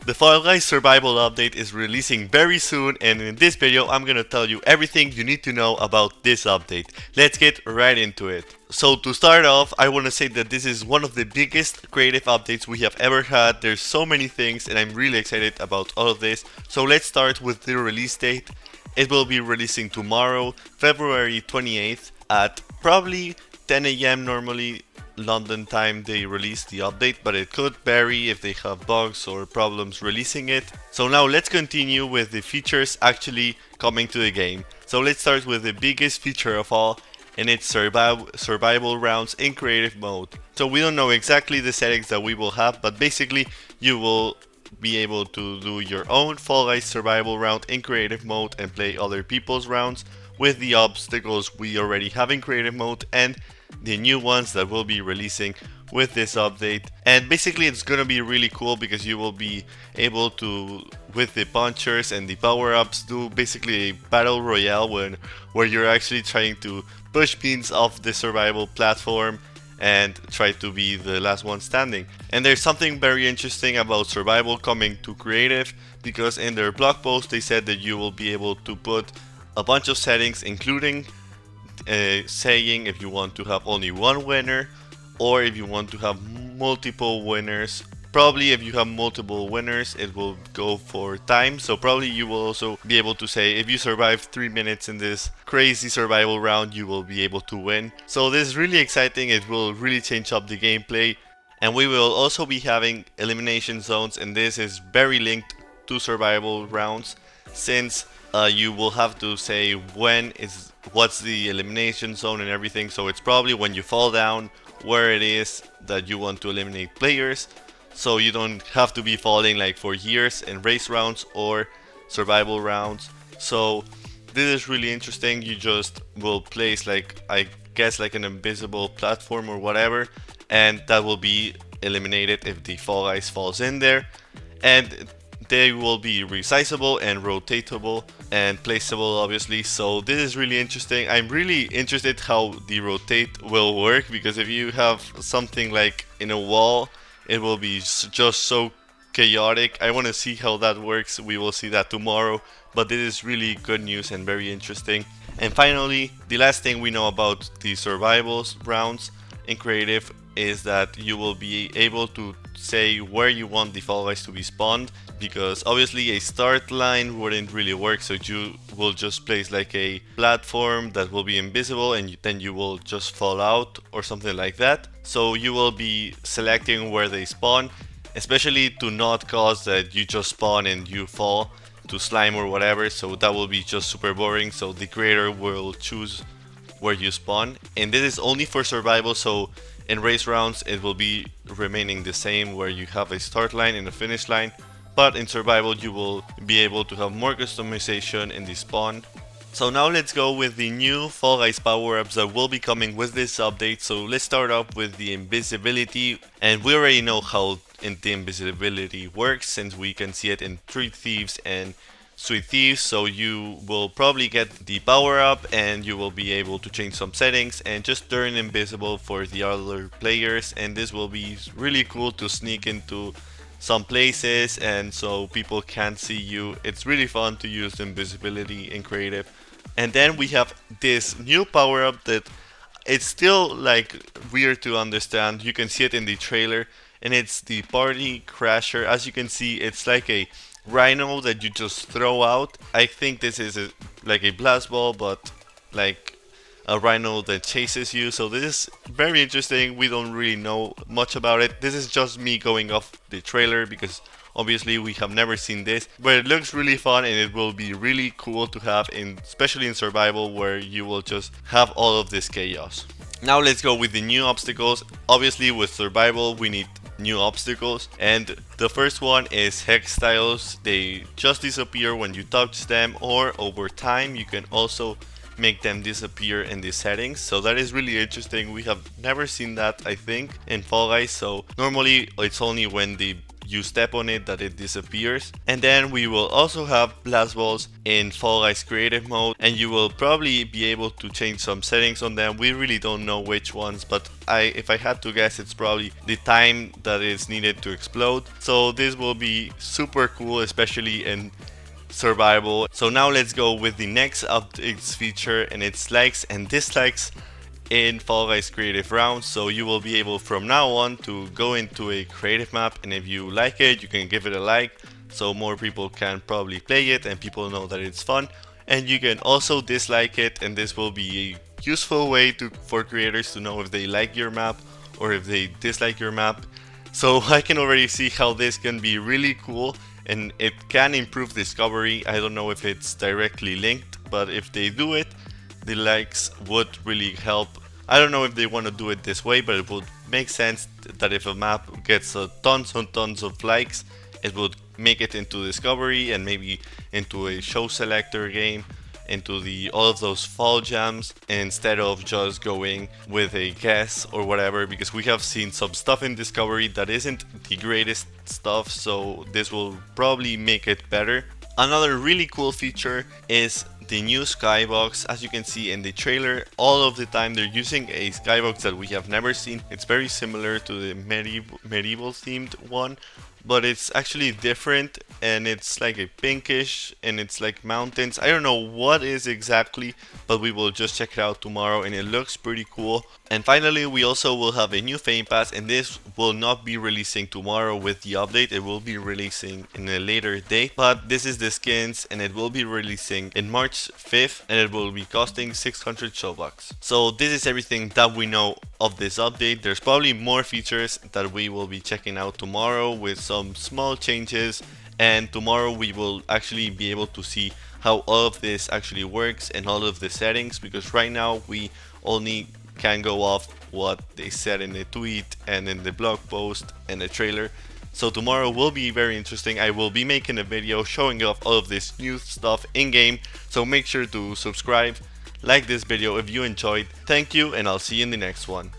The Fall Guys Survival Update is releasing very soon, and in this video I'm gonna tell you everything you need to know about this update. Let's get right into it. So to start off, I want to say that this is one of the biggest creative updates we have ever had. There's so many things and I'm really excited about all of this. So let's start with the release date. It will be releasing tomorrow, February 28th at probably 10 a.m. normally London time they release the update, but it could vary if they have bugs or problems releasing it. So now let's continue with the features actually coming to the game. So let's start with the biggest feature of all, and it's survival rounds in creative mode. So we don't know exactly the settings that we will have, but basically you will be able to do your own Fall Guys survival round in creative mode and play other people's rounds with the obstacles we already have in creative mode and the new ones that will be releasing with this update. And basically it's gonna be really cool because you will be able to, with the punchers and the power-ups, do basically a battle royale where you're actually trying to push beans off the survival platform and try to be the last one standing. And there's something very interesting about survival coming to creative, because in their blog post they said that you will be able to put a bunch of settings, including saying if you want to have only one winner or if you want to have multiple winners. Probably if you have multiple winners it will go for time, so probably you will also be able to say if you survive 3 minutes in this crazy survival round you will be able to win. So this is really exciting, it will really change up the gameplay. And we will also be having elimination zones, and this is very linked to survival rounds, since you will have to say what's the elimination zone and everything. So it's probably when you fall down where it is that you want to eliminate players, so you don't have to be falling like for years in race rounds or survival rounds. So this is really interesting. You just will place, like, I guess, like an invisible platform or whatever, and that will be eliminated if the Fall Guys falls in there. And they will be resizable and rotatable and placeable, obviously. So this is really interesting. I'm really interested how the rotate will work, because if you have something like in a wall it will be just so chaotic. I want to see how that works. We will see that tomorrow, but this is really good news and very interesting. And finally, the last thing we know about the survivals rounds in creative is that you will be able to say where you want the Fall Guys to be spawned, because obviously a start line wouldn't really work, so you will just place like a platform that will be invisible and then you will just fall out or something like that. So you will be selecting where they spawn, especially to not cause that you just spawn and you fall to slime or whatever, so that will be just super boring. So the creator will choose where you spawn, and this is only for survival. So in race rounds it will be remaining the same, where you have a start line and a finish line, but in survival you will be able to have more customization in the spawn. So now let's go with the new Fall Guys power-ups that will be coming with this update. So let's start off with the invisibility, and we already know how the invisibility works since we can see it in Street Thieves and Sweet Thieves. So you will probably get the power up and you will be able to change some settings and just turn invisible for the other players, and this will be really cool to sneak into some places and so people can't see you. It's really fun to use the invisibility in creative. And then we have this new power up that it's still like weird to understand. You can see it in the trailer, and it's the Party Crasher. As you can see, it's like a rhino that you just throw out. I think this is like a blast ball, but like a rhino that chases you. So this is very interesting. We don't really know much about it. This is just me going off the trailer because obviously we have never seen this, but it looks really fun and it will be really cool to have, especially in survival, where you will just have all of this chaos. Now let's go with the new obstacles. Obviously with survival we need new obstacles, and the first one is hex tiles. They just disappear when you touch them, or over time you can also make them disappear in the settings. So that is really interesting. We have never seen that, I think, in Fall Guys. So normally it's only when you step on it that it disappears. And then we will also have blast balls in Fall Guys creative mode, and you will probably be able to change some settings on them. We really don't know which ones, but if I had to guess, it's probably the time that is needed to explode. So this will be super cool, especially in survival. So now let's go with the next updates feature, and it's likes and dislikes in Fall Guys creative rounds. So you will be able from now on to go into a creative map, and if you like it, you can give it a like so more people can probably play it and people know that it's fun. And you can also dislike it, and this will be a useful way for creators to know if they like your map or if they dislike your map. So I can already see how this can be really cool, and it can improve discovery. I don't know if it's directly linked, but if they do it, the likes would really help. I don't know if they want to do it this way, but it would make sense that if a map gets tons and tons of likes, it would make it into discovery and maybe into a show selector game, into all of those fall jams, instead of just going with a guess or whatever, because we have seen some stuff in discovery that isn't the greatest stuff, so this will probably make it better. Another really cool feature is the new skybox. As you can see in the trailer, all of the time they're using a skybox that we have never seen. It's very similar to the medieval themed one, but it's actually different, and it's like a pinkish and it's like mountains. I don't know what is exactly, but we will just check it out tomorrow, and it looks pretty cool. And finally, we also will have a new fame pass, and this will not be releasing tomorrow with the update. It will be releasing in a later date, but this is the skins, and it will be releasing in March 5th, and it will be costing 600 showbucks. So this is everything that we know of this update. There's probably more features that we will be checking out tomorrow with some small changes, and tomorrow we will actually be able to see how all of this actually works and all of the settings, because right now we only can go off what they said in the tweet and in the blog post and the trailer. So tomorrow will be very interesting. I will be making a video showing off all of this new stuff in game, so make sure to subscribe, like this video if you enjoyed. Thank you, and I'll see you in the next one.